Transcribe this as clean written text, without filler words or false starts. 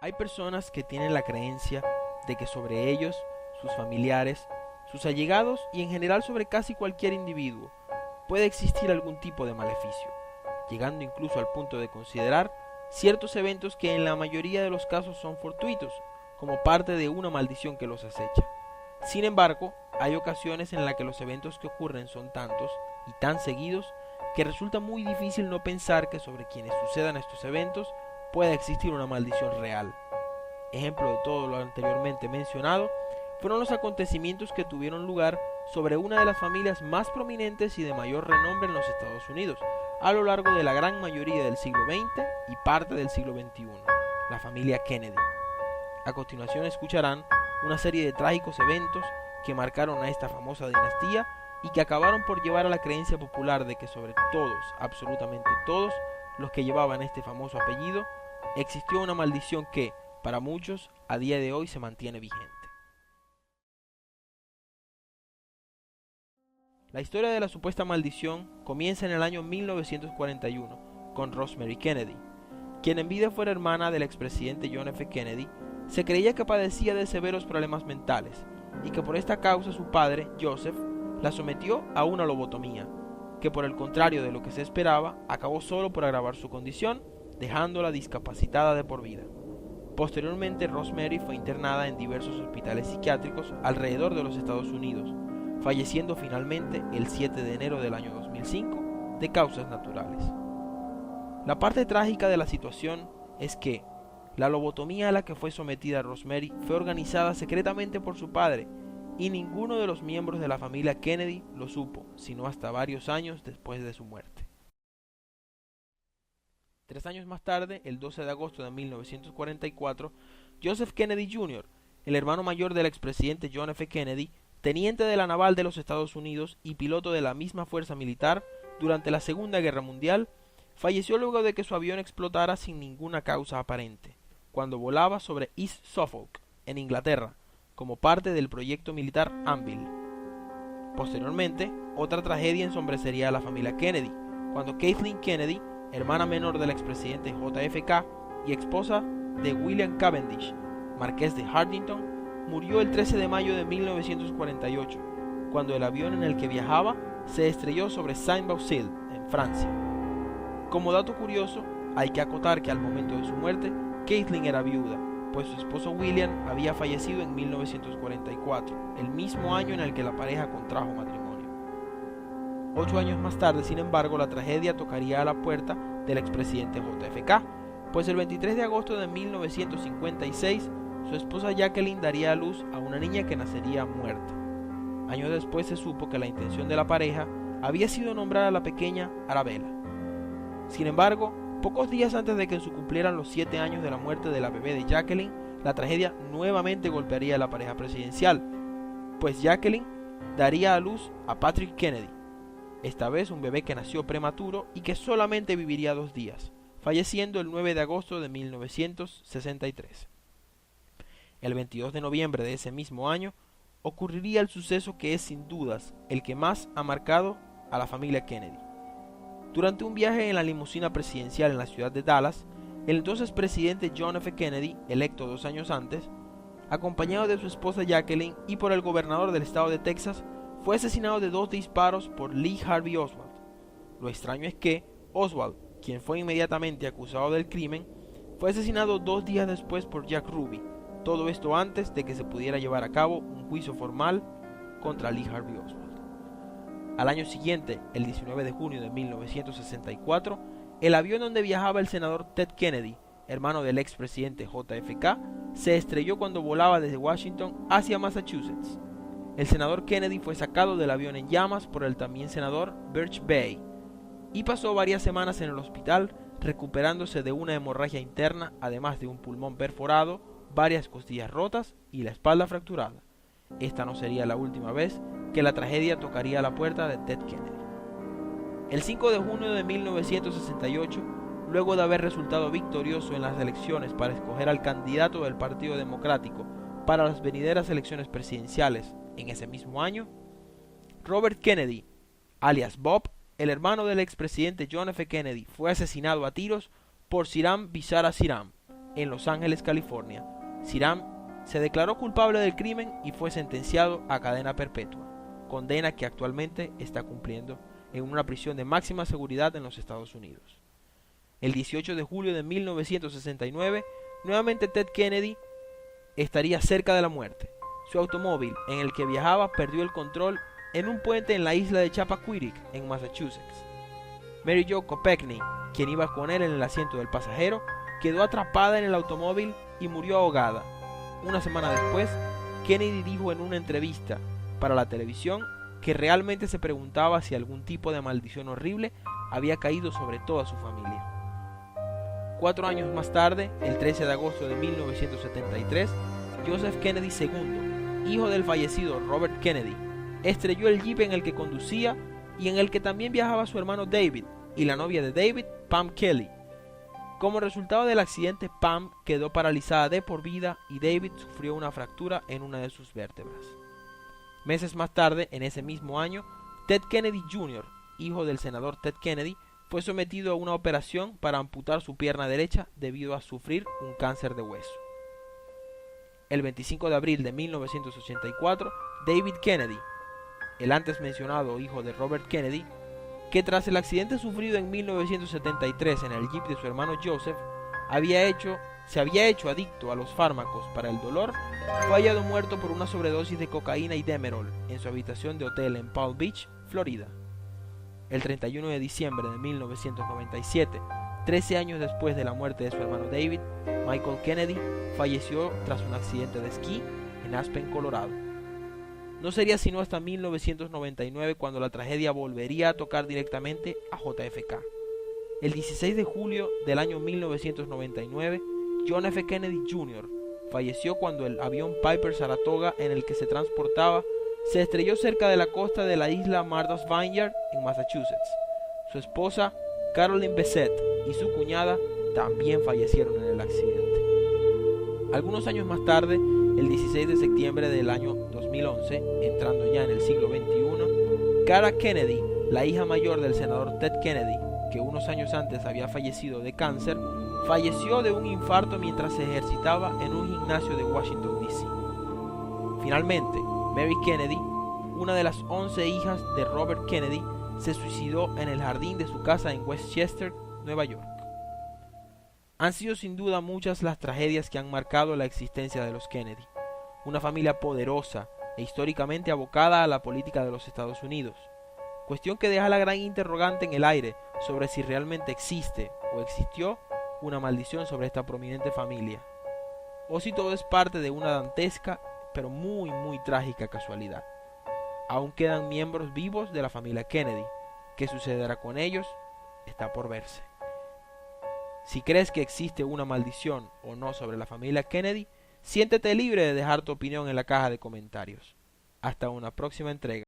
Hay personas que tienen la creencia de que sobre ellos, sus familiares, sus allegados y en general sobre casi cualquier individuo puede existir algún tipo de maleficio, llegando incluso al punto de considerar ciertos eventos que en la mayoría de los casos son fortuitos, como parte de una maldición que los acecha. Sin embargo, hay ocasiones en las que los eventos que ocurren son tantos y tan seguidos que resulta muy difícil no pensar que sobre quienes sucedan estos eventos pueda existir una maldición real. Ejemplo de todo lo anteriormente mencionado fueron los acontecimientos que tuvieron lugar sobre una de las familias más prominentes y de mayor renombre en los Estados Unidos a lo largo de la gran mayoría del siglo XX y parte del siglo XXI, la familia Kennedy. A continuación escucharán una serie de trágicos eventos que marcaron a esta famosa dinastía y que acabaron por llevar a la creencia popular de que sobre todos, absolutamente todos, los que llevaban este famoso apellido, existió una maldición que, para muchos, a día de hoy se mantiene vigente. La historia de la supuesta maldición comienza en el año 1941 con Rosemary Kennedy, quien en vida fuera hermana del expresidente John F. Kennedy. Se creía que padecía de severos problemas mentales y que por esta causa su padre, Joseph, la sometió a una lobotomía, que por el contrario de lo que se esperaba, acabó solo por agravar su condición, dejándola discapacitada de por vida. Posteriormente, Rosemary fue internada en diversos hospitales psiquiátricos alrededor de los Estados Unidos, falleciendo finalmente el 7 de enero del año 2005 de causas naturales. La parte trágica de la situación es que la lobotomía a la que fue sometida Rosemary fue organizada secretamente por su padre y ninguno de los miembros de la familia Kennedy lo supo, sino hasta varios años después de su muerte. 3 años más tarde, el 12 de agosto de 1944, Joseph Kennedy Jr., el hermano mayor del expresidente John F. Kennedy, teniente de la Naval de los Estados Unidos y piloto de la misma fuerza militar durante la Segunda Guerra Mundial, falleció luego de que su avión explotara sin ninguna causa aparente, cuando volaba sobre East Suffolk, en Inglaterra, como parte del proyecto militar Anvil. Posteriormente, otra tragedia ensombrecería a la familia Kennedy, cuando Kathleen Kennedy, hermana menor del expresidente JFK y esposa de William Cavendish, marqués de Hartington, murió el 13 de mayo de 1948, cuando el avión en el que viajaba se estrelló sobre Saint-Bauzille, en Francia. Como dato curioso, hay que acotar que al momento de su muerte, Kathleen era viuda, pues su esposo William había fallecido en 1944, el mismo año en el que la pareja contrajo matrimonio. 8 años más tarde, sin embargo, la tragedia tocaría a la puerta del expresidente JFK, pues el 23 de agosto de 1956, su esposa Jacqueline daría a luz a una niña que nacería muerta. Años después se supo que la intención de la pareja había sido nombrar a la pequeña Arabella. Sin embargo, pocos días antes de que se cumplieran los 7 años de la muerte de la bebé de Jacqueline, la tragedia nuevamente golpearía a la pareja presidencial, pues Jacqueline daría a luz a Patrick Kennedy, esta vez un bebé que nació prematuro y que solamente viviría 2 días, falleciendo el 9 de agosto de 1963. El 22 de noviembre de ese mismo año ocurriría el suceso que es sin dudas el que más ha marcado a la familia Kennedy. Durante un viaje en la limusina presidencial en la ciudad de Dallas, el entonces presidente John F. Kennedy, electo 2 años antes, acompañado de su esposa Jacqueline y por el gobernador del estado de Texas, fue asesinado de 2 disparos por Lee Harvey Oswald. Lo extraño es que Oswald, quien fue inmediatamente acusado del crimen, fue asesinado 2 días después por Jack Ruby, todo esto antes de que se pudiera llevar a cabo un juicio formal contra Lee Harvey Oswald. Al año siguiente, el 19 de junio de 1964, el avión donde viajaba el senador Ted Kennedy, hermano del expresidente JFK, se estrelló cuando volaba desde Washington hacia Massachusetts. El senador Kennedy fue sacado del avión en llamas por el también senador Birch Bayh y pasó varias semanas en el hospital recuperándose de una hemorragia interna, además de un pulmón perforado, varias costillas rotas y la espalda fracturada. Esta no sería la última vez que la tragedia tocaría a la puerta de Ted Kennedy. El 5 de junio de 1968, luego de haber resultado victorioso en las elecciones para escoger al candidato del Partido Democrático para las venideras elecciones presidenciales en ese mismo año, Robert Kennedy, alias Bob, el hermano del expresidente John F. Kennedy, fue asesinado a tiros por Siram Bizarra Siram, en Los Ángeles, California. Siram se declaró culpable del crimen y fue sentenciado a cadena perpetua, condena que actualmente está cumpliendo en una prisión de máxima seguridad en los Estados Unidos. El 18 de julio de 1969, nuevamente Ted Kennedy estaría cerca de la muerte. Su automóvil en el que viajaba perdió el control en un puente en la isla de Chappaquiddick, en Massachusetts. Mary Jo Kopechne, quien iba con él en el asiento del pasajero, quedó atrapada en el automóvil y murió ahogada. Una semana después, Kennedy dijo en una entrevista para la televisión que realmente se preguntaba si algún tipo de maldición horrible había caído sobre toda su familia. 4 años más tarde, el 13 de agosto de 1973, Joseph Kennedy II, hijo del fallecido Robert Kennedy, estrelló el jeep en el que conducía y en el que también viajaba su hermano David y la novia de David, Pam Kelly. Como resultado del accidente, Pam quedó paralizada de por vida y David sufrió una fractura en una de sus vértebras. Meses más tarde, en ese mismo año, Ted Kennedy Jr., hijo del senador Ted Kennedy, fue sometido a una operación para amputar su pierna derecha debido a sufrir un cáncer de hueso. El 25 de abril de 1984, David Kennedy, el antes mencionado hijo de Robert Kennedy, que tras el accidente sufrido en 1973 en el jeep de su hermano Joseph, se había hecho adicto a los fármacos para el dolor, fue hallado muerto por una sobredosis de cocaína y Demerol en su habitación de hotel en Palm Beach, Florida. El 31 de diciembre de 1997, 13 años después de la muerte de su hermano David, Michael Kennedy falleció tras un accidente de esquí en Aspen, Colorado. No sería sino hasta 1999 cuando la tragedia volvería a tocar directamente a JFK. El 16 de julio del año 1999, John F. Kennedy Jr. falleció cuando el avión Piper Saratoga en el que se transportaba se estrelló cerca de la costa de la isla Martha's Vineyard en Massachusetts. Su esposa, Carolyn Bessette, y su cuñada también fallecieron en el accidente. Algunos años más tarde, el 16 de septiembre del año 2011, entrando ya en el siglo XXI, Cara Kennedy, la hija mayor del senador Ted Kennedy, que unos años antes había fallecido de cáncer, falleció de un infarto mientras se ejercitaba en un gimnasio de Washington, D.C. Finalmente, Mary Kennedy, una de las 11 hijas de Robert Kennedy, se suicidó en el jardín de su casa en Westchester, Nueva York. Han sido sin duda muchas las tragedias que han marcado la existencia de los Kennedy, una familia poderosa e históricamente abocada a la política de los Estados Unidos, cuestión que deja la gran interrogante en el aire sobre si realmente existe o existió una maldición sobre esta prominente familia, o si todo es parte de una dantesca pero muy trágica casualidad. Aún quedan miembros vivos de la familia Kennedy. ¿Qué sucederá con ellos? Está por verse. Si crees que existe una maldición o no sobre la familia Kennedy, siéntete libre de dejar tu opinión en la caja de comentarios. Hasta una próxima entrega.